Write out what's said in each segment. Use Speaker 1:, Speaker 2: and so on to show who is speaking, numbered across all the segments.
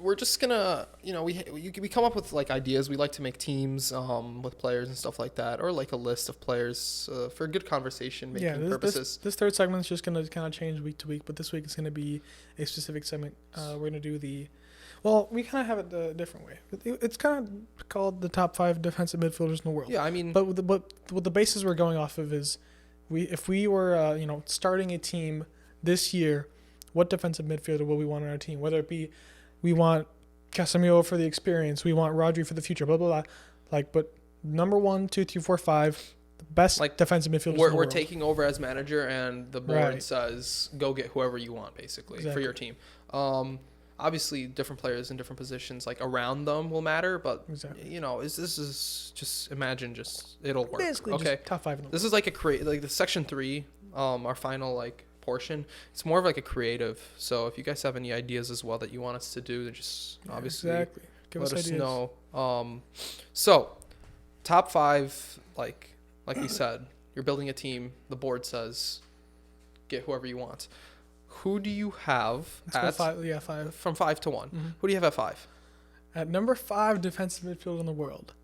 Speaker 1: we're just gonna, we come up with like ideas. We like to make teams with players and stuff like that, or like a list of players for good conversation making purposes.
Speaker 2: This third segment is just gonna kind of change week to week, but this week it's gonna be a specific segment. We're gonna do we kind of have it a different way. It's kind of called the top 5 defensive midfielders in the world.
Speaker 1: Yeah, I mean,
Speaker 2: but what the basis we're going off of is if we were starting a team this year, what defensive midfielder will we want on our team? Whether it be we want Casemiro for the experience, we want Rodri for the future, blah blah blah. But number 1, 2, 3, 4, 5, the best defensive midfielders in the world.
Speaker 1: We're taking over as manager, and the board says go get whoever you want basically for your team. Obviously, different players in different positions, like around them, will matter. But this is just imagine, it'll work.
Speaker 2: Basically,
Speaker 1: okay,
Speaker 2: just top 5 in the world.
Speaker 1: This is like the section 3, our final portion. It's more of like a creative. So if you guys have any ideas as well that you want us to do, then just obviously
Speaker 2: give
Speaker 1: let
Speaker 2: us
Speaker 1: us
Speaker 2: ideas.
Speaker 1: know. So top 5, like we said, you're building a team. The board says get whoever you want. Who do you have
Speaker 2: at 5?
Speaker 1: From 5 to 1. Mm-hmm. Who do you have at 5?
Speaker 2: At number 5 defensive midfielder in the world,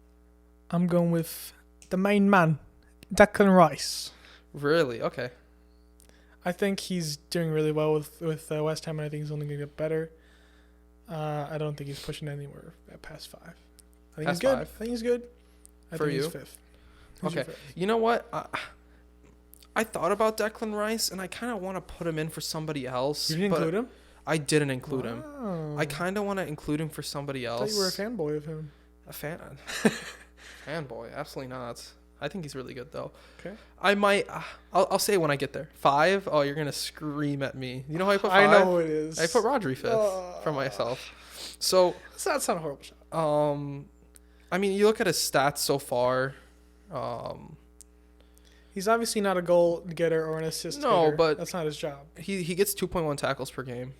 Speaker 2: I'm going with the main man, Declan Rice.
Speaker 1: Really? Okay.
Speaker 2: I think he's doing really well with West Ham, and I think he's only going to get better. I don't think he's pushing anywhere past 5. I think he's good.
Speaker 1: 5?
Speaker 2: I think he's good. I think he's 5th.
Speaker 1: Okay. You know what? I thought about Declan Rice, and I kind of want to put him in for somebody else.
Speaker 2: You didn't include him?
Speaker 1: I didn't include him. I kind of want to include him for somebody else.
Speaker 2: I thought you were a fanboy of him.
Speaker 1: A fan? Fanboy? Absolutely not. I think he's really good, though.
Speaker 2: Okay.
Speaker 1: I might... I'll say it when I get there. 5? Oh, you're going to scream at me. You know how I put 5?
Speaker 2: I know who it is.
Speaker 1: I put Rodri 5th for myself. So...
Speaker 2: That's not a horrible shot.
Speaker 1: I mean, you look at his stats so far...
Speaker 2: He's obviously not a goal getter or an assist getter.
Speaker 1: But
Speaker 2: that's not his job.
Speaker 1: He gets 2.1 tackles per game,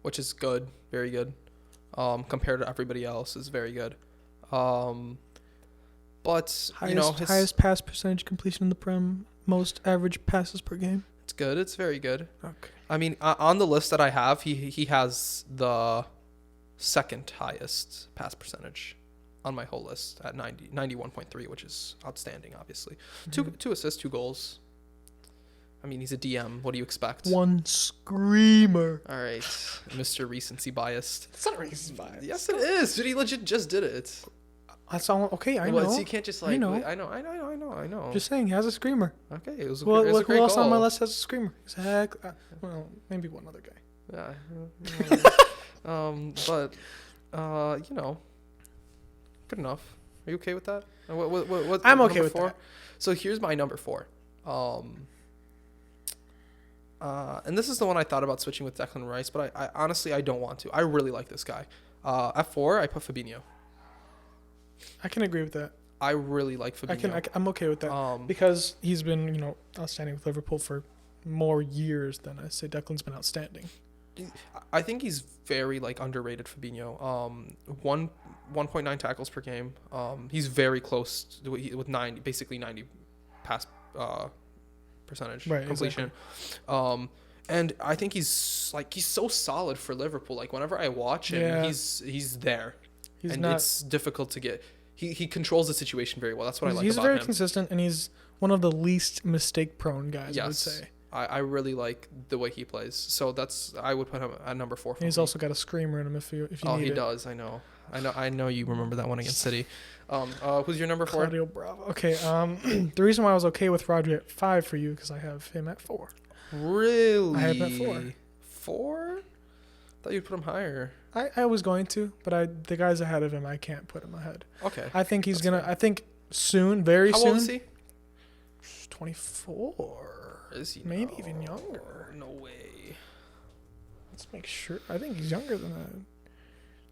Speaker 1: which is good, very good. Compared to everybody else, is very good. But
Speaker 2: highest pass percentage completion in the Prem, most average passes per game.
Speaker 1: It's good. It's very good.
Speaker 2: Okay.
Speaker 1: I mean, on the list that I have, he has the second highest pass percentage on my whole list at 91.3, which is outstanding, obviously. Mm-hmm. Two assists, 2 goals. I mean, he's a DM. What do you expect?
Speaker 2: One screamer.
Speaker 1: All right, Mr. Recency biased.
Speaker 2: It's not recency bias.
Speaker 1: Yes, it is. Dude, he legit just did it.
Speaker 2: That's all. Okay, I know.
Speaker 1: So you can't just I know.
Speaker 2: Just saying, he has a screamer.
Speaker 1: Okay, it was a
Speaker 2: great
Speaker 1: goal.
Speaker 2: Who else on my list has a screamer? Exactly. Well, maybe one other guy.
Speaker 1: Yeah. Good enough. Are you okay with that? What
Speaker 2: I'm okay with 4? That.
Speaker 1: So here's my number 4. And this is the one I thought about switching with Declan Rice, but I honestly I don't want to. I really like this guy. At 4, I put Fabinho.
Speaker 2: I can agree with that.
Speaker 1: I really like Fabinho.
Speaker 2: I'm okay with that because he's been outstanding with Liverpool for more years than I say Declan's been outstanding.
Speaker 1: I think he's very underrated, Fabinho. 1.9 tackles per game. He's very close with 90 pass percentage completion.
Speaker 2: Exactly.
Speaker 1: And I think he's so solid for Liverpool. Whenever I watch him, he's there. It's difficult to get. He controls the situation very well. That's what I like about him.
Speaker 2: He's very consistent, and he's one of the least mistake-prone guys, I would say.
Speaker 1: I really like the way he plays. So I would put him at number 4 for me.
Speaker 2: He's also got a screamer in him if you need it.
Speaker 1: Oh, he does. I know you remember that one against City. Who's your number 4?
Speaker 2: Claudio Bravo. Okay. The reason why I was okay with Rodri at 5 for you because I have him at 4.
Speaker 1: Really?
Speaker 2: I have him at 4.
Speaker 1: 4? Thought you'd put him higher.
Speaker 2: I was going to, but the guys ahead of him, I can't put him ahead.
Speaker 1: Okay.
Speaker 2: I think he's gonna. I think soon, very soon.
Speaker 1: How old is he?
Speaker 2: 24.
Speaker 1: Is he?
Speaker 2: Maybe even younger.
Speaker 1: No way.
Speaker 2: Let's make sure. I think he's younger than that.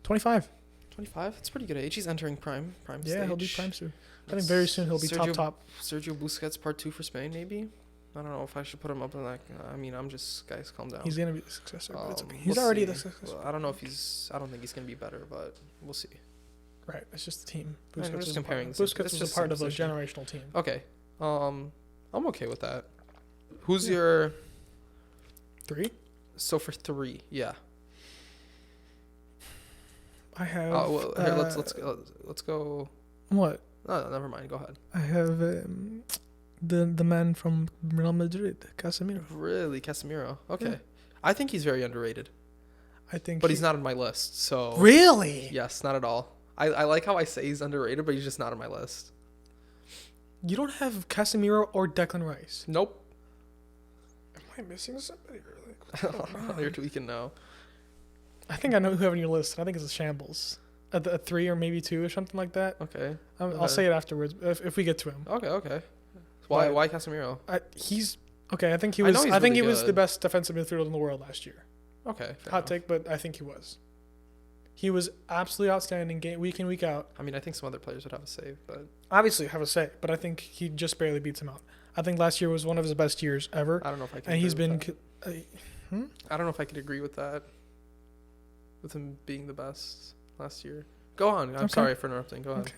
Speaker 2: 25.
Speaker 1: 25? That's pretty good age. He's entering prime stage.
Speaker 2: Yeah, he'll be prime soon. I think very soon he'll be top.
Speaker 1: Sergio Busquets part 2 for Spain, maybe? I don't know if I should put him up in that. I mean, guys, calm down.
Speaker 2: He's going to be the successor, but it's okay. He's already the successor.
Speaker 1: Well, I don't think he's going to be better, but we'll see.
Speaker 2: Right, it's just the team.
Speaker 1: Busquets is comparing.
Speaker 2: Busquets is a part of a generational team.
Speaker 1: Okay. I'm okay with that. Who's your
Speaker 2: 3?
Speaker 1: So for 3, yeah.
Speaker 2: I have.
Speaker 1: Well, here, let's go.
Speaker 2: What?
Speaker 1: No, never mind. Go ahead.
Speaker 2: I have the man from Real Madrid, Casemiro.
Speaker 1: Really, Casemiro. Okay.
Speaker 2: Yeah.
Speaker 1: I think he's very underrated,
Speaker 2: I think.
Speaker 1: but he's not on my list. So
Speaker 2: Really?
Speaker 1: yes, not at all. I like how I say he's underrated, but he's just not on my list.
Speaker 2: You don't have Casemiro or Declan Rice.
Speaker 1: Nope.
Speaker 2: Am I missing somebody? Really?
Speaker 1: You're tweaking now.
Speaker 2: I think I know who you have on your list. I think it's a shambles. A 3 or maybe 2 or something like that.
Speaker 1: Okay.
Speaker 2: I'll say it afterwards if we get to him.
Speaker 1: Okay. Why?
Speaker 2: But-
Speaker 1: Why Casemiro?
Speaker 2: He's okay. I think he
Speaker 1: I
Speaker 2: was.
Speaker 1: know he's
Speaker 2: I think
Speaker 1: really
Speaker 2: he was
Speaker 1: good.
Speaker 2: the best defensive midfielder in the world last year.
Speaker 1: Okay. Fair
Speaker 2: Hot
Speaker 1: enough.
Speaker 2: take, but I think he was. He was absolutely outstanding week in, week out.
Speaker 1: I mean, I think some other players would have a save, but
Speaker 2: Obviously, have a say, but I think he just barely beats him out. I think last year was one of his best years ever,
Speaker 1: I don't know if I can.
Speaker 2: and he's
Speaker 1: agree
Speaker 2: been.
Speaker 1: with that. I don't know if I could agree with that. With him being the best last year. Go on. I'm
Speaker 2: Okay.
Speaker 1: sorry for interrupting. Go ahead.
Speaker 2: Okay.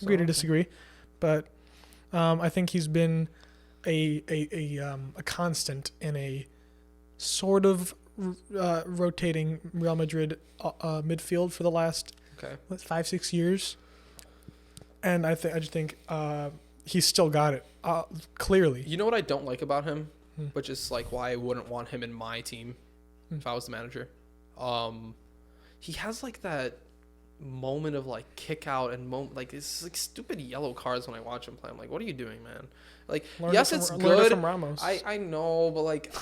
Speaker 2: Agree to
Speaker 1: So,
Speaker 2: disagree, but I think he's been a constant in a sort of rotating Real Madrid midfield for the last
Speaker 1: Okay.
Speaker 2: 5-6 years, and I just think he's still got it clearly.
Speaker 1: You know what I don't like about him,
Speaker 2: Hmm.
Speaker 1: which is like why I wouldn't want him in my team if I was the manager. He has like that moment of like kick out and like it's like stupid yellow cards when I watch him play. I'm like, what are you doing, man? Like, yes, it's
Speaker 2: Learned it
Speaker 1: good.
Speaker 2: from Ramos.
Speaker 1: I know, but like,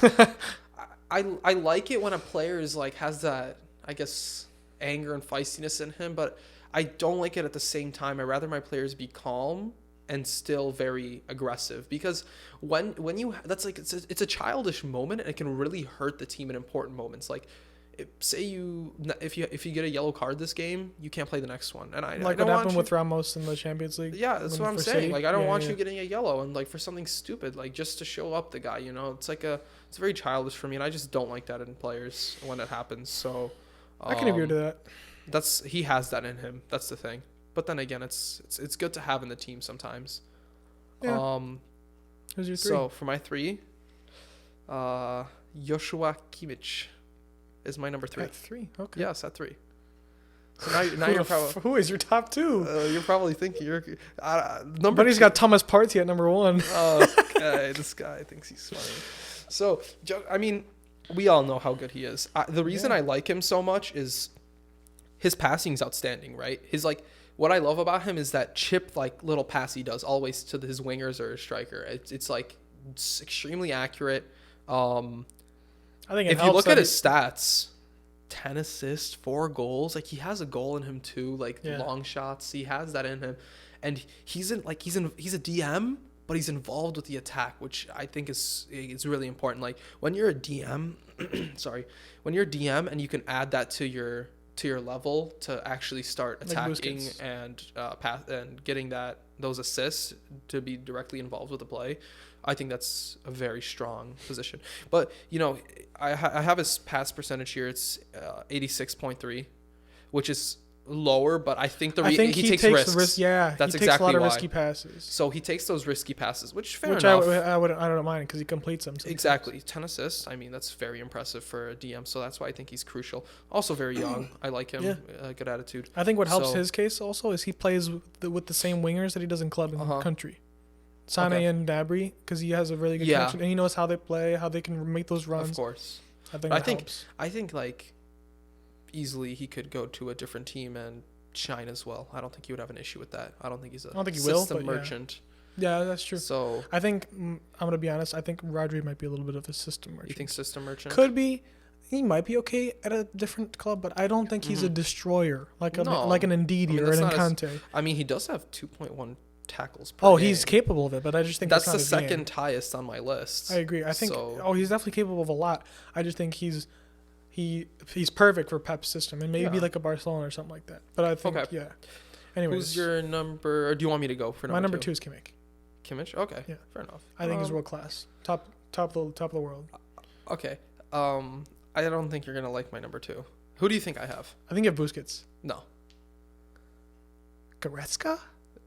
Speaker 1: I like it when a player is like has that, I guess, anger and feistiness in him, but I don't like it at the same time. I'd rather my players be calm and still very aggressive, because when you that's like it's a childish moment and it can really hurt the team in important moments. Like, say if you get a yellow card this game, you can't play the next one. And I
Speaker 2: like
Speaker 1: don't
Speaker 2: what
Speaker 1: want
Speaker 2: happened
Speaker 1: you,
Speaker 2: with Ramos in the Champions League.
Speaker 1: yeah, that's what I'm
Speaker 2: for
Speaker 1: saying.
Speaker 2: City.
Speaker 1: Like, I don't
Speaker 2: Yeah,
Speaker 1: want
Speaker 2: yeah.
Speaker 1: you getting a yellow and like for something stupid, like just to show up the guy. You know, it's very childish for me, and I just don't like that in players when it happens. So
Speaker 2: I can agree to that.
Speaker 1: he has that in him. That's the thing. But then again, it's good to have in the team sometimes.
Speaker 2: Yeah. Who's your 3?
Speaker 1: So for my 3, Joshua Kimmich is my number 3.
Speaker 2: At 3. Okay.
Speaker 1: Yes, at 3. So now you're probably
Speaker 2: Who is your top 2?
Speaker 1: you're probably thinking number.
Speaker 2: But he's
Speaker 1: 2.
Speaker 2: got Thomas Partey at number 1.
Speaker 1: Okay, this guy thinks he's funny. So, I mean, we all know how good he is. The reason I like him so much is his passing's outstanding, right? What I love about him is that chip like little pass he does always to his wingers or his striker. It's extremely accurate.
Speaker 2: I think
Speaker 1: If you look at his stats, 10 assists, 4 goals, like he has a goal in him too, like long shots. He has that in him. And he's a DM, but he's involved with the attack, which I think is really important. Like when you're a DM, when you're a DM and you can add that to your level to actually start attacking and pass and getting those assists to be directly involved with the play, I think that's a very strong position. But I have his pass percentage here. It's 86.3, which is lower, but I think he takes risks.
Speaker 2: The risk. Yeah,
Speaker 1: that's
Speaker 2: he takes
Speaker 1: exactly
Speaker 2: a lot of
Speaker 1: why.
Speaker 2: risky passes.
Speaker 1: So he takes those risky passes, which fair
Speaker 2: Which
Speaker 1: enough.
Speaker 2: I don't mind because he completes them. Sometimes.
Speaker 1: Exactly. 10 assists. I mean, that's very impressive for a DM. So that's why I think he's crucial. Also very young. I like him.
Speaker 2: Yeah.
Speaker 1: Good attitude.
Speaker 2: I think what helps his case also is he plays with the same wingers that he does in club and country. Sane and Dabry, because he has a really good connection and he knows how they play, how they can make those runs.
Speaker 1: Of course.
Speaker 2: I think helps.
Speaker 1: I think like easily he could go to a different team and shine as well. I don't think he would have an issue with that. I don't think he's a system merchant.
Speaker 2: Yeah, that's true.
Speaker 1: So
Speaker 2: I think I'm gonna be honest. I think Rodri might be a little bit of a system merchant.
Speaker 1: You think system merchant?
Speaker 2: Could be. He might be okay at a different club, but I don't think he's a destroyer like an Ndidi or an Encante.
Speaker 1: I mean, he does have 2.1 tackles per game.
Speaker 2: He's capable of it, but I just think
Speaker 1: that's
Speaker 2: not
Speaker 1: the
Speaker 2: his
Speaker 1: second
Speaker 2: game.
Speaker 1: highest on my list.
Speaker 2: I agree. I think he's definitely capable of a lot. I just think he's perfect for Pep's system and maybe like a Barcelona or something like that. But I think Anyways,
Speaker 1: who's your number? Or do you want me to go for
Speaker 2: my number 2 is Kimmich.
Speaker 1: Kimmich? Okay.
Speaker 2: Yeah.
Speaker 1: Fair enough.
Speaker 2: I think he's world class. Top of the world.
Speaker 1: Okay. I don't think you're gonna like my number 2. Who do you think I have?
Speaker 2: I think you have Busquets.
Speaker 1: No.
Speaker 2: Goretzka?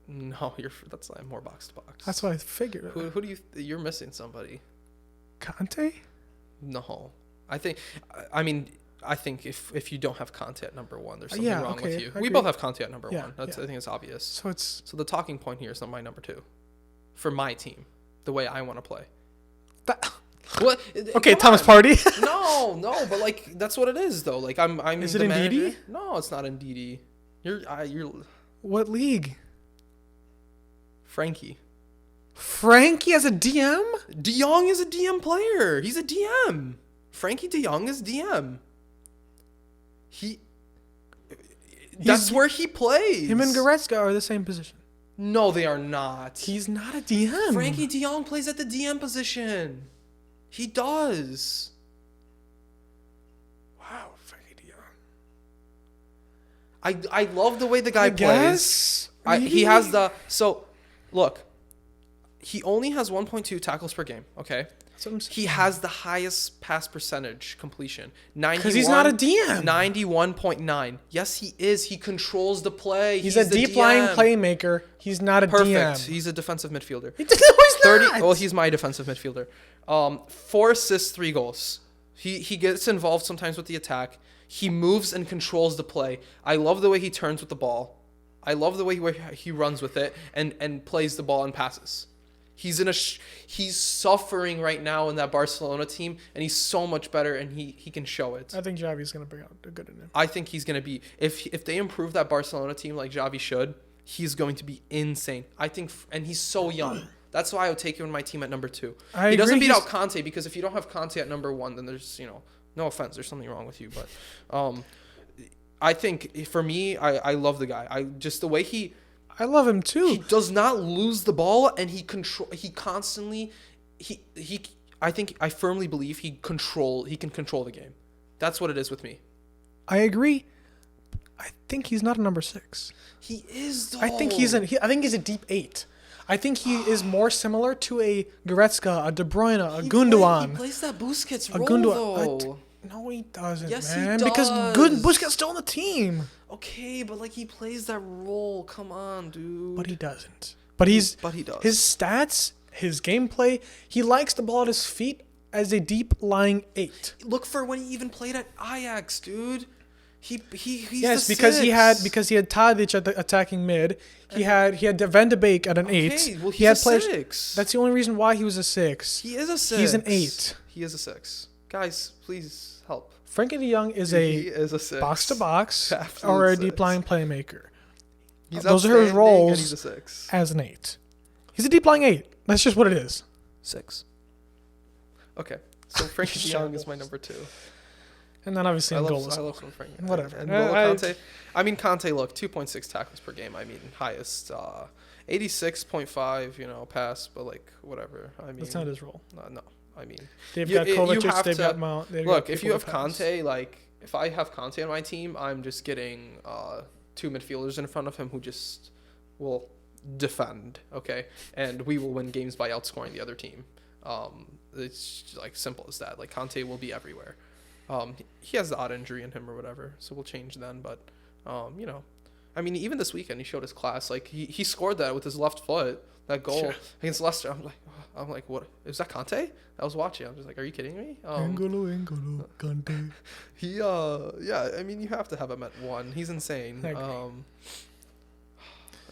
Speaker 1: No, that's like more box to box.
Speaker 2: That's what I figured.
Speaker 1: Who do you're missing somebody?
Speaker 2: Conte?
Speaker 1: No. I think, I mean, I think if you don't have Conte at number 1, there's something
Speaker 2: Yeah,
Speaker 1: wrong
Speaker 2: okay,
Speaker 1: with you.
Speaker 2: I
Speaker 1: We
Speaker 2: agree.
Speaker 1: both have Conte at number
Speaker 2: Yeah,
Speaker 1: 1. That's
Speaker 2: yeah.
Speaker 1: I think it's obvious.
Speaker 2: So it's
Speaker 1: So the talking point here is not my number 2 for my team, the way I want to play.
Speaker 2: that,
Speaker 1: What?
Speaker 2: okay.
Speaker 1: Come
Speaker 2: Thomas
Speaker 1: on.
Speaker 2: Party.
Speaker 1: No, but like that's what it is though. Like I'm
Speaker 2: Is it
Speaker 1: the
Speaker 2: in
Speaker 1: manager.
Speaker 2: DD?
Speaker 1: No, it's not in DD. You're
Speaker 2: What league?
Speaker 1: Frankie.
Speaker 2: Frankie as a DM?
Speaker 1: De Jong is a DM player. He's a DM. Frankie De Jong is DM. That's where he plays.
Speaker 2: Him and Goretzka are the same position.
Speaker 1: No, they are not.
Speaker 2: He's not a DM.
Speaker 1: Frankie De Jong plays at the DM position. He does.
Speaker 2: Wow, Frankie De Jong.
Speaker 1: I love the way the guy
Speaker 2: I
Speaker 1: plays.
Speaker 2: guess.
Speaker 1: He has look. He only has 1.2 tackles per game. Okay.
Speaker 2: That's what I'm saying.
Speaker 1: He has the highest pass percentage completion.
Speaker 2: 'Cause he's not a DM.
Speaker 1: 91.9. Yes, he is. He controls the play.
Speaker 2: He's a
Speaker 1: the
Speaker 2: deep line
Speaker 1: DM.
Speaker 2: playmaker. He's not a
Speaker 1: Perfect.
Speaker 2: DM.
Speaker 1: He's a defensive midfielder.
Speaker 2: No, he's
Speaker 1: 30.
Speaker 2: not.
Speaker 1: Well, he's my defensive midfielder. 4 assists, 3 goals. He gets involved sometimes with the attack. He moves and controls the play. I love the way he turns with the ball. I love the way he runs with it and plays the ball and passes. He's suffering right now in that Barcelona team, and he's so much better, and he can show it.
Speaker 2: I think Javi's gonna bring out a good in him.
Speaker 1: I think he's gonna be if they improve that Barcelona team like Xavi should, he's going to be insane. I think, and he's so young. That's why I would take him in my team at number 2.
Speaker 2: I
Speaker 1: He doesn't
Speaker 2: agree,
Speaker 1: beat
Speaker 2: he's-
Speaker 1: out Conte because if you don't have Conte at number 1, then there's no offense, there's something wrong with you, but I think for me, I love the guy. I just the way he
Speaker 2: I love him too.
Speaker 1: he does not lose the ball, and he constantly I firmly believe he can control the game. That's what it is with me.
Speaker 2: I agree. I think he's not a number 6.
Speaker 1: He is though.
Speaker 2: I think he's a deep 8. I think he is more similar to a Goretzka, a De Bruyne, a Gundogan.
Speaker 1: He plays that Busquets
Speaker 2: a
Speaker 1: role
Speaker 2: Gundogan.
Speaker 1: though.
Speaker 2: No, he doesn't,
Speaker 1: Yes, he
Speaker 2: man.
Speaker 1: does.
Speaker 2: Because Busquets still on the team.
Speaker 1: Okay, but like he plays that role. Come on, dude.
Speaker 2: But he doesn't. But he does.
Speaker 1: His
Speaker 2: Stats, his gameplay, he likes the ball at his feet as a deep lying 8.
Speaker 1: look for when he even played at Ajax, dude. He's
Speaker 2: Yes,
Speaker 1: the
Speaker 2: because
Speaker 1: 6.
Speaker 2: he had Tadic at the attacking mid. He had Van de Beek at an 8.
Speaker 1: Okay, well,
Speaker 2: He had
Speaker 1: he's a
Speaker 2: players.
Speaker 1: 6.
Speaker 2: That's the only reason why he was a 6.
Speaker 1: He is a 6.
Speaker 2: He's an 8.
Speaker 1: He is a 6. Guys, please help.
Speaker 2: Frankie De Jong is
Speaker 1: He
Speaker 2: a
Speaker 1: is a 6.
Speaker 2: box to box
Speaker 1: Absolute
Speaker 2: or a
Speaker 1: 6.
Speaker 2: deep lying playmaker.
Speaker 1: He's
Speaker 2: Those are his
Speaker 1: outstanding,
Speaker 2: roles.
Speaker 1: and he's a 6.
Speaker 2: As an 8. He's a deep lying 8. That's just what it is.
Speaker 1: 6. Okay, so Frankie De Jong is my number 2.
Speaker 2: And then obviously
Speaker 1: I
Speaker 2: goals.
Speaker 1: love some Frankie.
Speaker 2: Whatever.
Speaker 1: And Conte. Conte. Look, 2.6 tackles per game. Highest. 86.5. Pass, but like whatever.
Speaker 2: That's not his role.
Speaker 1: No.
Speaker 2: They've
Speaker 1: You-
Speaker 2: got
Speaker 1: you
Speaker 2: Kovacic.
Speaker 1: have
Speaker 2: They've
Speaker 1: to-
Speaker 2: got Mount. They've
Speaker 1: Look,
Speaker 2: got
Speaker 1: if you
Speaker 2: people
Speaker 1: have
Speaker 2: to pass.
Speaker 1: Conte, like if I have Conte on my team, I'm just getting 2 midfielders in front of him who just will defend, okay, and we will win games by outscoring the other team. It's like simple as that. Like Conte will be everywhere. He has the odd injury in him or whatever, so we'll change then. But even this weekend he showed his class. Like he scored that with his left foot, that goal
Speaker 2: Yeah.
Speaker 1: against Leicester. I'm like, what? Is that Conte? I was watching. I'm just like, are you kidding me?
Speaker 2: N'Golo, Conte.
Speaker 1: He you have to have him at 1. He's insane.
Speaker 2: I agree.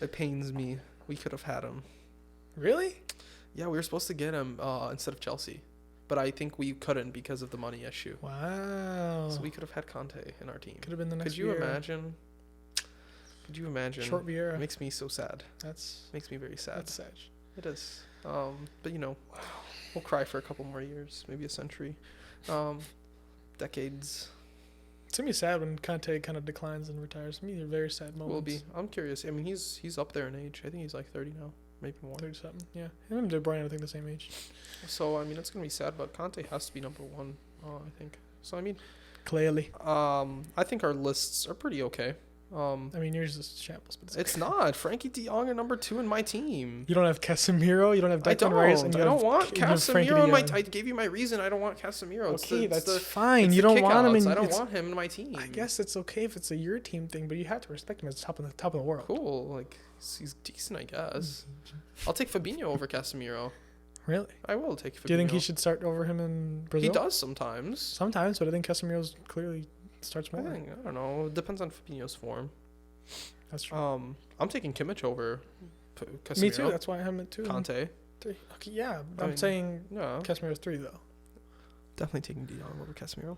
Speaker 1: It pains me. We could have had him.
Speaker 2: Really?
Speaker 1: Yeah, we were supposed to get him instead of Chelsea, but I think we couldn't because of the money issue.
Speaker 2: Wow.
Speaker 1: So we could have had Conte in our team.
Speaker 2: Could have been the next
Speaker 1: Could you
Speaker 2: Vieira.
Speaker 1: imagine? Could you imagine?
Speaker 2: Short Vieira.
Speaker 1: It makes me so sad.
Speaker 2: That's
Speaker 1: Makes me very sad.
Speaker 2: sad.
Speaker 1: It is. But we'll cry for a couple more years, maybe a century, decades.
Speaker 2: It's gonna be sad when Conte kind of declines and retires. To me, they're very sad moments.
Speaker 1: Will be. I'm curious. He's up there in age. I think he's like 30 now, maybe more.
Speaker 2: 30 something. Yeah. Him and De Bruyne, I think the same age.
Speaker 1: So it's gonna be sad, but Conte has to be number 1. I think. So
Speaker 2: Clearly.
Speaker 1: I think our lists are pretty okay.
Speaker 2: Yours is shambles, but
Speaker 1: It's not. Frankie De Jong are number 2 in my team.
Speaker 2: You don't have Casemiro. You don't have
Speaker 1: I
Speaker 2: Declan Rice.
Speaker 1: don't.
Speaker 2: And
Speaker 1: I don't want
Speaker 2: you have Frankie
Speaker 1: Casemiro in my.
Speaker 2: De Jong.
Speaker 1: I gave you my reason. I don't want Casemiro.
Speaker 2: Okay,
Speaker 1: it's
Speaker 2: that's fine.
Speaker 1: it's
Speaker 2: You
Speaker 1: the
Speaker 2: don't want him in.
Speaker 1: kickouts. I don't
Speaker 2: it's-
Speaker 1: want him in my team.
Speaker 2: I guess it's okay if it's a your team thing, but you have to respect him as top of the world.
Speaker 1: Cool. Like he's decent, I guess. I'll take Fabinho over Casemiro.
Speaker 2: Really?
Speaker 1: I will take Fabinho.
Speaker 2: Do you think he should start over him in Brazil?
Speaker 1: He does sometimes.
Speaker 2: Sometimes, but I think Casemiro's clearly start
Speaker 1: I
Speaker 2: smaller.
Speaker 1: think, I don't know. It depends on Fabinho's form.
Speaker 2: That's true.
Speaker 1: I'm taking Kimmich over Casemiro.
Speaker 2: Me too. That's why I have him at 2.
Speaker 1: Conte.
Speaker 2: 3. Okay, yeah.
Speaker 1: I
Speaker 2: I'm
Speaker 1: mean,
Speaker 2: saying
Speaker 1: Yeah.
Speaker 2: Casemiro's 3 though.
Speaker 1: Definitely taking De Jong over Casemiro.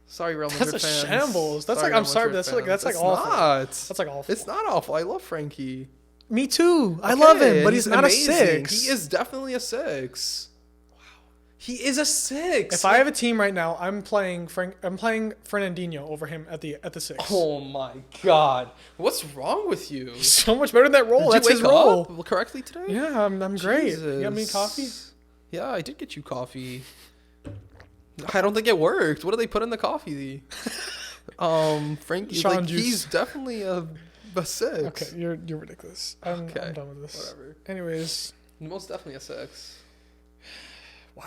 Speaker 1: Sorry, Real
Speaker 2: That's
Speaker 1: Madrid
Speaker 2: a
Speaker 1: fans.
Speaker 2: shambles. That's like
Speaker 1: Real
Speaker 2: I'm sorry.
Speaker 1: Madrid
Speaker 2: That's like
Speaker 1: fans. It's
Speaker 2: awful.
Speaker 1: Not.
Speaker 2: That's like awful.
Speaker 1: It's not awful. I love Frankie.
Speaker 2: Me too. I love him,
Speaker 1: Okay,
Speaker 2: but he's not
Speaker 1: amazing.
Speaker 2: a 6.
Speaker 1: He is definitely a 6. Wow. He is a 6.
Speaker 2: If I have a team right now, I'm playing Fernandinho over him at the 6.
Speaker 1: Oh my God. What's wrong with you?
Speaker 2: He's so much better in that role.
Speaker 1: Did
Speaker 2: That's
Speaker 1: you
Speaker 2: his
Speaker 1: wake
Speaker 2: role.
Speaker 1: up correctly today?
Speaker 2: Yeah, I'm great. You got me
Speaker 1: Jesus.
Speaker 2: coffee?
Speaker 1: Yeah, I did get you coffee. I don't think it worked. What do they put in the coffee? Frankie,
Speaker 2: Sean
Speaker 1: like,
Speaker 2: juice.
Speaker 1: he's definitely a 6.
Speaker 2: Okay, you're ridiculous. I'm done with this.
Speaker 1: Whatever.
Speaker 2: Anyways,
Speaker 1: Most definitely a 6.
Speaker 2: wow.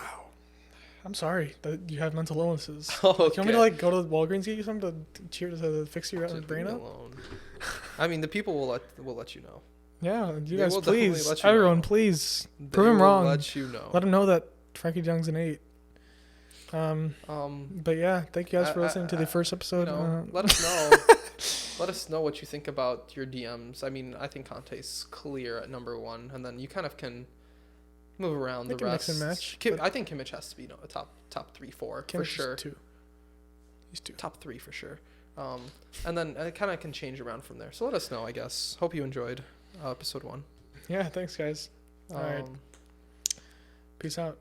Speaker 2: I'm sorry that you have mental illnesses.
Speaker 1: Okay.
Speaker 2: You want me to like go to Walgreens get you something to cheer to fix your
Speaker 1: Just
Speaker 2: brain
Speaker 1: leave me
Speaker 2: up?
Speaker 1: alone. I mean, the people will let you know.
Speaker 2: Yeah, you
Speaker 1: They
Speaker 2: guys,
Speaker 1: will definitely
Speaker 2: please,
Speaker 1: let you
Speaker 2: everyone,
Speaker 1: know.
Speaker 2: please
Speaker 1: They
Speaker 2: prove him
Speaker 1: will
Speaker 2: wrong.
Speaker 1: Let you know.
Speaker 2: Let him know that Frankie Young's an 8.
Speaker 1: Um,
Speaker 2: But yeah, thank you guys for listening to the first episode.
Speaker 1: let us know. Let us know what you think about your DMs. I mean, I think Conte's clear at number 1, and then you kind of can move around
Speaker 2: They
Speaker 1: the
Speaker 2: can
Speaker 1: rest.
Speaker 2: mix and match,
Speaker 1: Kim,
Speaker 2: but-
Speaker 1: I think Kimmich has to be a top 3, 4 for
Speaker 2: Kimmich's
Speaker 1: sure.
Speaker 2: 2. He's 2.
Speaker 1: Top 3 for sure. And then it kind of can change around from there. So let us know, I guess. Hope you enjoyed episode 1.
Speaker 2: Yeah, thanks guys. All right.
Speaker 1: Um,
Speaker 2: Peace out.